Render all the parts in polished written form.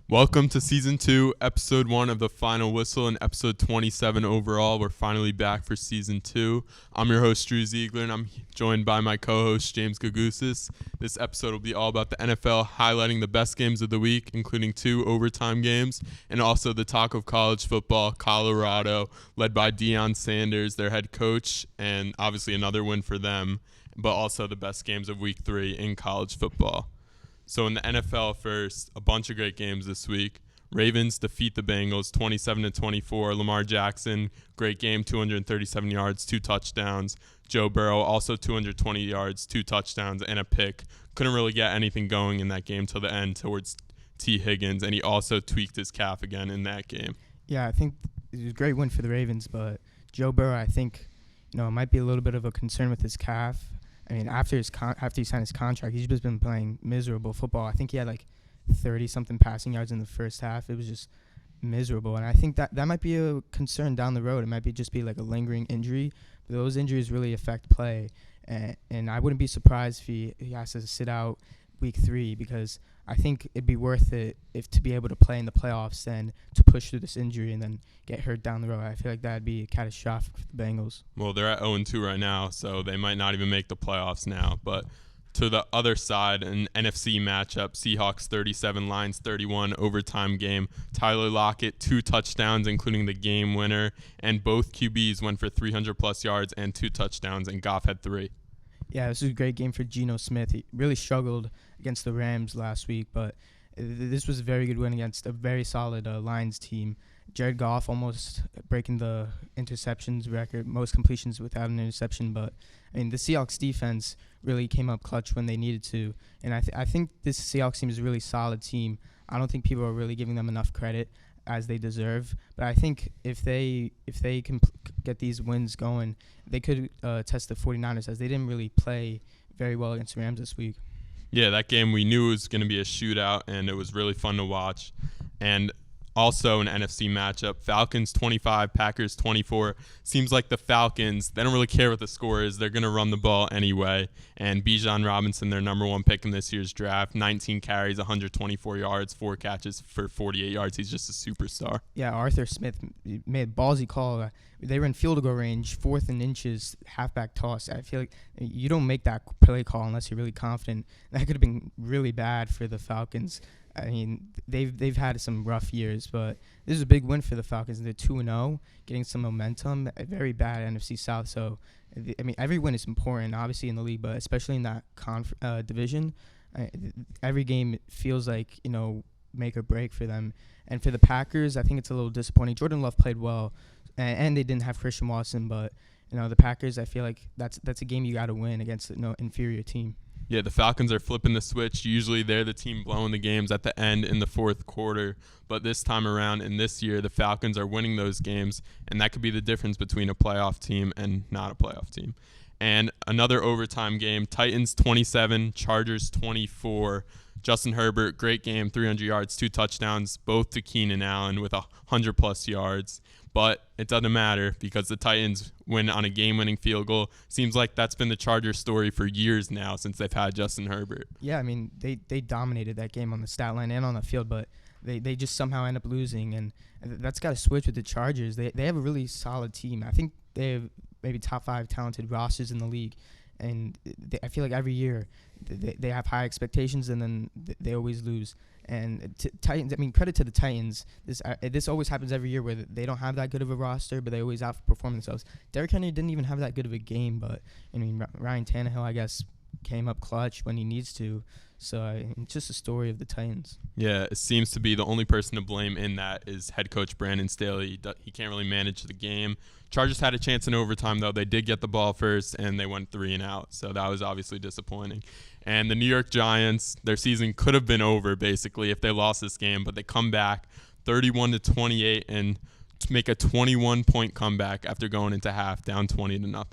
Welcome to Season 2, Episode 1 of The Final Whistle and Episode 27 overall. We're finally back for Season 2. I'm your host, Drew Ziegler, and I'm joined by my co-host, James Gougosis. This episode will be all about the NFL, highlighting the best games of the week, including 2 overtime games, and also the talk of college football, Colorado, led by Deion Sanders, their head coach, and obviously another win for them, but also the best games of Week 3 in college football. So in the NFL first, a bunch of great games this week. Ravens defeat the Bengals 27-24. Lamar Jackson, great game, 237 yards, 2 touchdowns. Joe Burrow, also 220 yards, 2 touchdowns, and a pick. Couldn't really get anything going in that game till the end towards T. Higgins, and he also tweaked his calf again in that game. Yeah, I think it was a great win for the Ravens, but Joe Burrow, I think, it might be a little bit of a concern with his calf. I mean, after he signed his contract, he's just been playing miserable football. I think he had like 30-something passing yards in the first half. It was just miserable, and I think that might be a concern down the road. It might just be like a lingering injury. But those injuries really affect play, and I wouldn't be surprised if he has to sit out Week 3, because I think it'd be worth it if to be able to play in the playoffs than to push through this injury and then get hurt down the road. I feel like that'd be catastrophic for the Bengals. Well, they're at 0-2 right now, so they might not even make the playoffs now. But to the other side, an NFC matchup, Seahawks 37, Lions 31, overtime game. Tyler Lockett, 2 touchdowns, including the game winner, and both QBs went for 300-plus yards and 2 touchdowns, and Goff had 3. Yeah, this was a great game for Geno Smith. He really struggled against the Rams last week, but this was a very good win against a very solid Lions team. Jared Goff almost breaking the interceptions record, most completions without an interception. But, I mean, the Seahawks defense really came up clutch when they needed to. And I think this Seahawks team is a really solid team. I don't think people are really giving them enough credit as they deserve. But I think if they can get these wins going, they could test the 49ers, as they didn't really play very well against the Rams this week. Yeah, that game we knew was going to be a shootout, and it was really fun to watch. And also an NFC matchup, Falcons 25, Packers 24. Seems like the Falcons, they don't really care what the score is. They're going to run the ball anyway. And Bijan Robinson, their number 1 pick in this year's draft, 19 carries, 124 yards, 4 catches for 48 yards. He's just a superstar. Yeah, Arthur Smith made a ballsy call. They were in field goal range, 4th and inches, halfback toss. I feel like you don't make that play call unless you're really confident. That could have been really bad for the Falcons. I mean, they've had some rough years, but this is a big win for the Falcons. They're 2-0, getting some momentum. A very bad NFC South. So, I mean, every win is important, obviously, in the league, but especially in that division. Every game feels like, make or break for them. And for the Packers, I think it's a little disappointing. Jordan Love played well, and they didn't have Christian Watson, but, the Packers, I feel like that's a game you got to win against an inferior team. Yeah, the Falcons are flipping the switch. Usually they're the team blowing the games at the end in the fourth quarter. But this time around and this year, the Falcons are winning those games, and that could be the difference between a playoff team and not a playoff team. And another overtime game, Titans 27, Chargers 24. Justin Herbert, great game, 300 yards, 2 touchdowns, both to Keenan Allen with 100-plus yards. But it doesn't matter because the Titans win on a game-winning field goal. Seems like that's been the Chargers story for years now since they've had Justin Herbert. Yeah, I mean, they dominated that game on the stat line and on the field, but they just somehow end up losing, and that's got to switch with the Chargers. They have a really solid team. I think they have maybe top 5 talented rosters in the league, and I feel like every year they have high expectations, and then they always lose. And Titans, I mean, credit to the Titans. This always happens every year where they don't have that good of a roster, but they always outperform themselves. Derrick Henry didn't even have that good of a game, but I mean, Ryan Tannehill, I guess, came up clutch when he needs to. So it's just a story of the Titans. Yeah, it seems to be the only person to blame in that is head coach Brandon Staley. He can't really manage the game. Chargers had a chance in overtime, though. They did get the ball first, and they went 3 and out. So that was obviously disappointing. And the New York Giants, their season could have been over, basically, if they lost this game. But they come back 31-28 and make a 21-point comeback after going into half, down 20-0.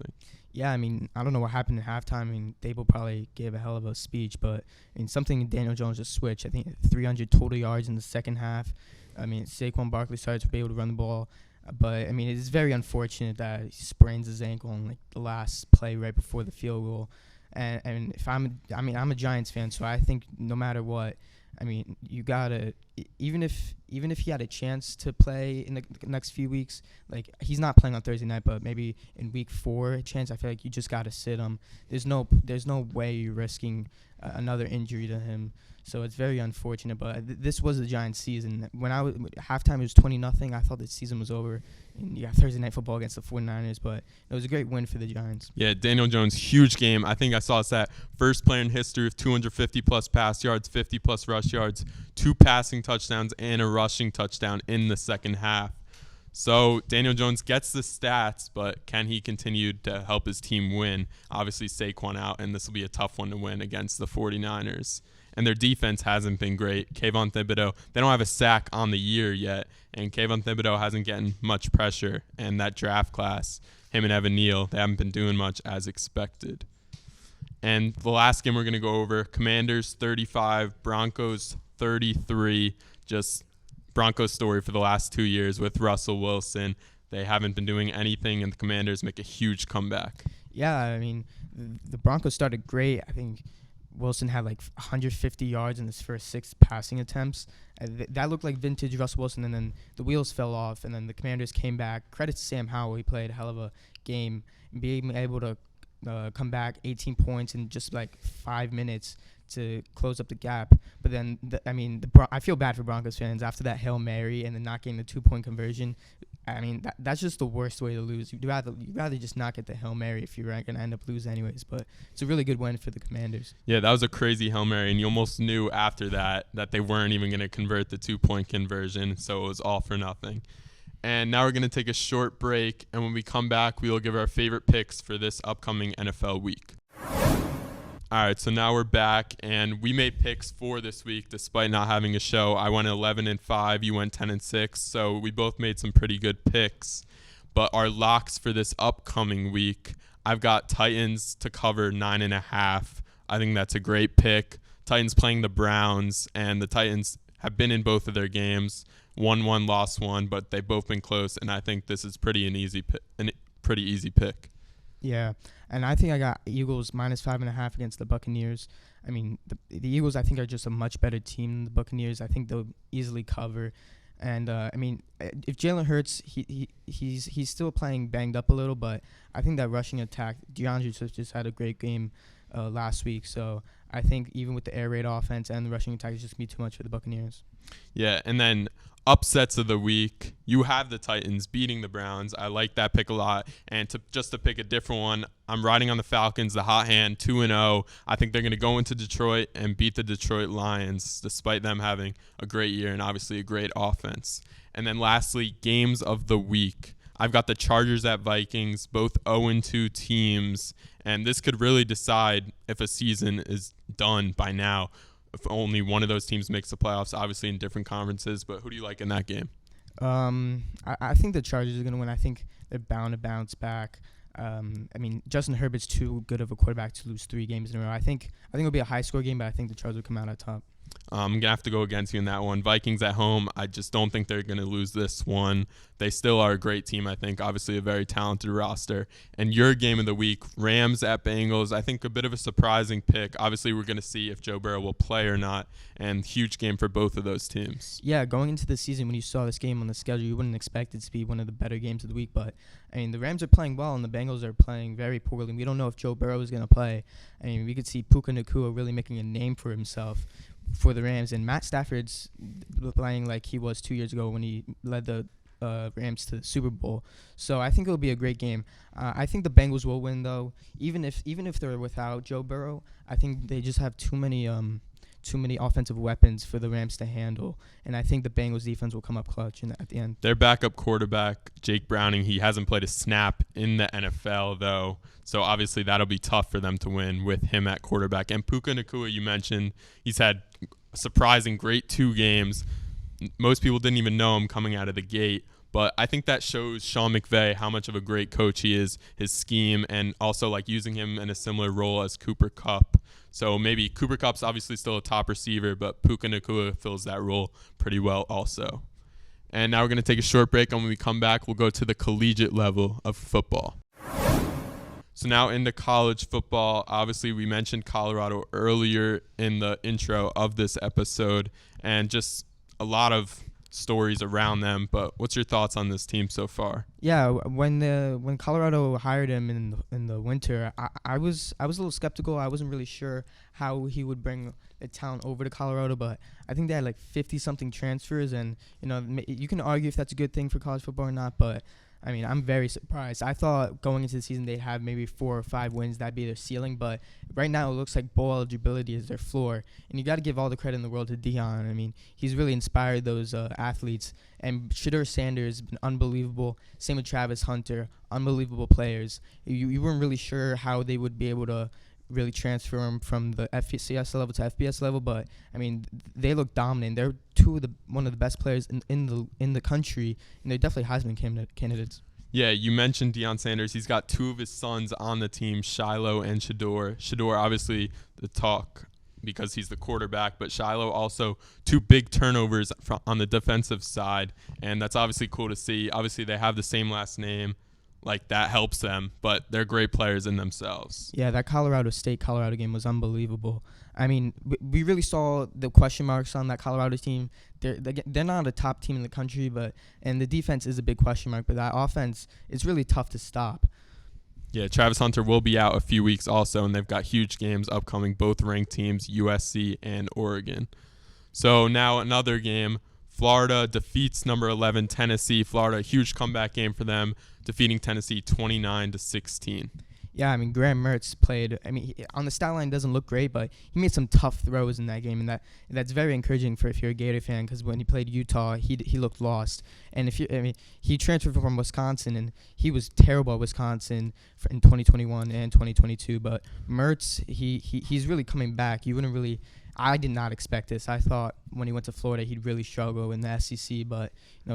Yeah, I mean, I don't know what happened at halftime. I mean, Dable probably gave a hell of a speech, but I mean, something Daniel Jones just switched. I think 300 total yards in the second half. I mean, Saquon Barkley started to be able to run the ball. But, I mean, it is very unfortunate that he sprains his ankle on, like, the last play right before the field goal. And if I'm a Giants fan, so I think no matter what, I mean, you gotta even if he had a chance to play in the next few weeks, like he's not playing on Thursday night, but maybe in week 4 a chance. I feel like you just gotta sit him. There's no way you're risking another injury to him. So it's very unfortunate, but this was the Giants' season. When halftime, it was 20-0. I thought the season was over. And you got Thursday night football against the 49ers, but it was a great win for the Giants. Yeah, Daniel Jones, huge game. I think I saw that first player in history of 250-plus pass yards, 50-plus rush yards, 2 passing touchdowns, and a rushing touchdown in the second half. So Daniel Jones gets the stats, but can he continue to help his team win? Obviously, Saquon out, and this will be a tough one to win against the 49ers. And their defense hasn't been great. Kayvon Thibodeau, they don't have a sack on the year yet, and Kayvon Thibodeau hasn't gotten much pressure. And that draft class, him and Evan Neal, they haven't been doing much as expected. And the last game we're going to go over, Commanders 35, Broncos 33. Just Broncos story for the last 2 years with Russell Wilson. They haven't been doing anything, and the Commanders make a huge comeback. Yeah, I mean, the Broncos started great. I think Wilson had like 150 yards in his first 6 passing attempts. That looked like vintage Russell Wilson, and then the wheels fell off, and then the Commanders came back. Credit to Sam Howell. He played a hell of a game, being able to come back 18 points in just like 5 minutes to close up the gap. But then, I feel bad for Broncos fans after that Hail Mary and then not getting the 2-point conversion. I mean, that's just the worst way to lose. You'd rather just not get the Hail Mary if you're going to end up losing anyways. But it's a really good win for the Commanders. Yeah, that was a crazy Hail Mary, and you almost knew after that they weren't even going to convert the 2-point conversion, so it was all for nothing. And now we're going to take a short break, and when we come back, we will give our favorite picks for this upcoming NFL week. All right, so now we're back, and we made picks for this week despite not having a show. I went 11-5, you went 10-6, so we both made some pretty good picks. But our locks for this upcoming week, I've got Titans to cover 9.5. I think that's a great pick. Titans playing the Browns, and the Titans have been in both of their games. Won one, lost one, but they've both been close, and I think this is pretty easy pick. Yeah, and I think I got Eagles -5.5 against the Buccaneers. I mean, the Eagles, I think, are just a much better team than the Buccaneers. I think they'll easily cover. And, if Jalen Hurts, he's still playing banged up a little, but I think that rushing attack, DeAndre Swift just had a great game last week. So I think even with the air raid offense and the rushing attack, it's just going to be too much for the Buccaneers. Yeah, and then upsets of the week, you have the Titans beating the Browns. I like that pick a lot. And to pick a different one, I'm riding on the Falcons, the hot hand, 2-0. I think they're going to go into Detroit and beat the Detroit Lions, despite them having a great year and obviously a great offense. And then lastly, games of the week. I've got the Chargers at Vikings, both 0-2 teams. And this could really decide if a season is done by now. If only one of those teams makes the playoffs, obviously in different conferences. But who do you like in that game? I think the Chargers are going to win. I think they're bound to bounce back. Justin Herbert's too good of a quarterback to lose 3 games in a row. I think it'll be a high-score game, but I think the Chargers will come out on top. I'm going to have to go against you in that one. Vikings at home, I just don't think they're going to lose this one. They still are a great team, I think. Obviously a very talented roster. And your game of the week, Rams at Bengals, I think a bit of a surprising pick. Obviously we're going to see if Joe Burrow will play or not. And huge game for both of those teams. Yeah, going into the season, when you saw this game on the schedule, you wouldn't expect it to be one of the better games of the week. But, the Rams are playing well, and the Bengals are playing very poorly. We don't know if Joe Burrow is going to play. We could see Puka Nacua really making a name for himself for the Rams, and Matt Stafford's playing like he was 2 years ago when he led the Rams to the Super Bowl. So I think it'll be a great game. I think the Bengals will win, though. Even if they're without Joe Burrow, I think they just have too many offensive weapons for the Rams to handle, and I think the Bengals defense will come up clutch at the end. Their backup quarterback, Jake Browning, he hasn't played a snap in the NFL, though, so obviously that'll be tough for them to win with him at quarterback. And Puka Nacua, you mentioned, he's had a surprising great 2 games. Most people didn't even know him coming out of the gate. But I think that shows Sean McVay how much of a great coach he is, his scheme, and also like using him in a similar role as Cooper Kupp. So maybe Cooper Kupp's obviously still a top receiver, but Puka Nacua fills that role pretty well also. And now we're going to take a short break, and when we come back, we'll go to the collegiate level of football. So now into college football. Obviously, we mentioned Colorado earlier in the intro of this episode, and just a lot of stories around them. But what's your thoughts on this team so far? Yeah, when Colorado hired him in the winter, I was a little skeptical. I wasn't really sure how he would bring the talent over to Colorado, but I think they had like 50 something transfers, and you can argue if that's a good thing for college football or not, but I mean, I'm very surprised. I thought going into the season they'd have maybe 4 or 5 wins. That'd be their ceiling. But right now it looks like bowl eligibility is their floor. And you got to give all the credit in the world to Dion. I mean, he's really inspired those athletes. And Shedeur Sanders has been unbelievable. Same with Travis Hunter. Unbelievable players. You weren't really sure how they would be able to really transfer them from the FCS level to FBS level, but I mean they look dominant. They're one of the best players in the country, and they're definitely Heisman candidates. Yeah, you mentioned Deion Sanders. He's got 2 of his sons on the team, Shiloh and Shedeur. Shedeur, obviously the talk because he's the quarterback, but Shiloh also 2 big turnovers on the defensive side, and that's obviously cool to see. Obviously they have the same last name. Like, that helps them, but they're great players in themselves. Yeah, that Colorado game was unbelievable. I mean, we really saw the question marks on that Colorado team. They're not a top team in the country, and the defense is a big question mark, but that offense is really tough to stop. Yeah, Travis Hunter will be out a few weeks also, and they've got huge games upcoming, both ranked teams, USC and Oregon. So now another game. Florida defeats number 11 Tennessee. Florida, a huge comeback game for them, defeating Tennessee 29-16. Yeah, I mean, Graham Mertz played. I mean, on the stat line doesn't look great, but he made some tough throws in that game, and that's very encouraging if you're a Gator fan, because when he played Utah, he looked lost. And he transferred from Wisconsin, and he was terrible at Wisconsin in 2021 and 2022. But Mertz, he's really coming back. I did not expect this. I thought when he went to Florida he'd really struggle in the SEC, but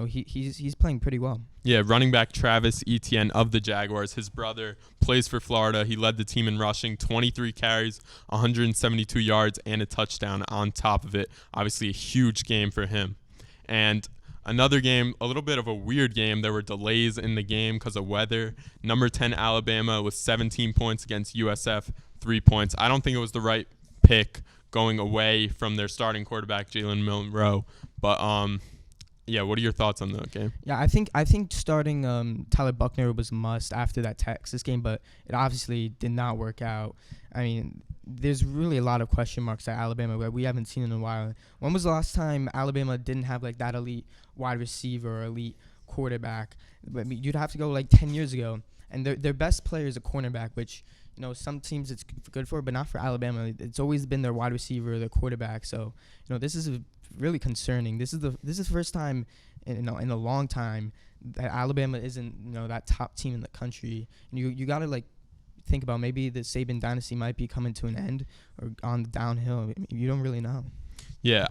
he's playing pretty well. Yeah, running back Travis Etienne of the Jaguars. His brother plays for Florida. He led the team in rushing, 23 carries, 172 yards, and a touchdown on top of it. Obviously a huge game for him. And another game, a little bit of a weird game. There were delays in the game because of weather. Number 10 Alabama with 17 points against USF, 3 points. I don't think it was the right pick going away from their starting quarterback, Jalen Monroe. But, yeah, what are your thoughts on the game? Yeah, I think starting Tyler Buchner was a must after that Texas game, but it obviously did not work out. I mean, there's really a lot of question marks at Alabama that we haven't seen in a while. When was the last time Alabama didn't have like that elite wide receiver or elite quarterback? I mean, you'd have to go like 10 years ago. And their best player is a cornerback, which some teams it's good for, but not for Alabama. It's always been their wide receiver, their quarterback. So this is really concerning. This is the first time in a long time that Alabama isn't that top team in the country. And you gotta like think about maybe the Saban dynasty might be coming to an end or on the downhill. I mean, you don't really know. Yeah,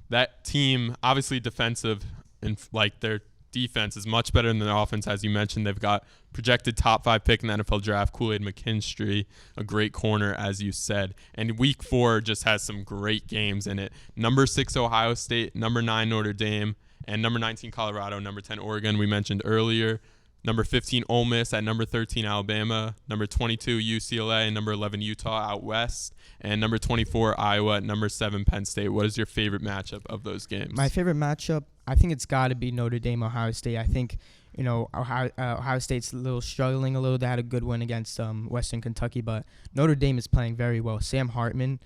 that team obviously defensive and like their defense is much better than their offense, as you mentioned. They've got projected top 5 pick in the NFL draft, Kool-Aid McKinstry, a great corner, as you said. And week 4 just has some great games in it. Number 6 Ohio State, number 9 Notre Dame, and number 19 Colorado, number 10 Oregon, we mentioned earlier. Number 15 Ole Miss at number 13 Alabama, number 22 UCLA, and number 11 Utah out west, and number 24 Iowa at number 7 Penn State. What is your favorite matchup of those games? My favorite matchup, I think it's got to be Notre Dame, Ohio State. I think, Ohio State's struggling a little. They had a good win against Western Kentucky, but Notre Dame is playing very well. Sam Hartman,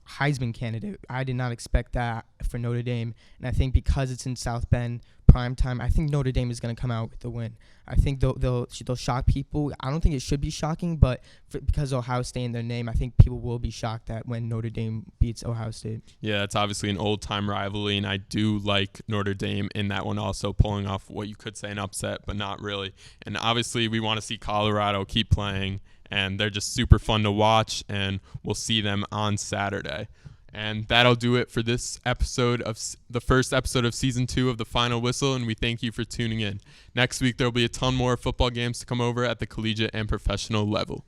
Heisman candidate. I did not expect that for Notre Dame, and I think because it's in South Bend, prime time, I think Notre Dame is going to come out with the win. I think they'll shock people. I don't think it should be shocking, but because Ohio State in their name, I think people will be shocked that when Notre Dame beats Ohio State. Yeah, it's obviously an old-time rivalry, and I do like Notre Dame in that one also, pulling off what you could say an upset, but not really. And obviously we want to see Colorado keep playing, and they're just super fun to watch, and we'll see them on Saturday. And that'll do it for this episode of the first episode of Season 2 of The Final Whistle, and we thank you for tuning in. Next week, there'll be a ton more football games to come over at the collegiate and professional level.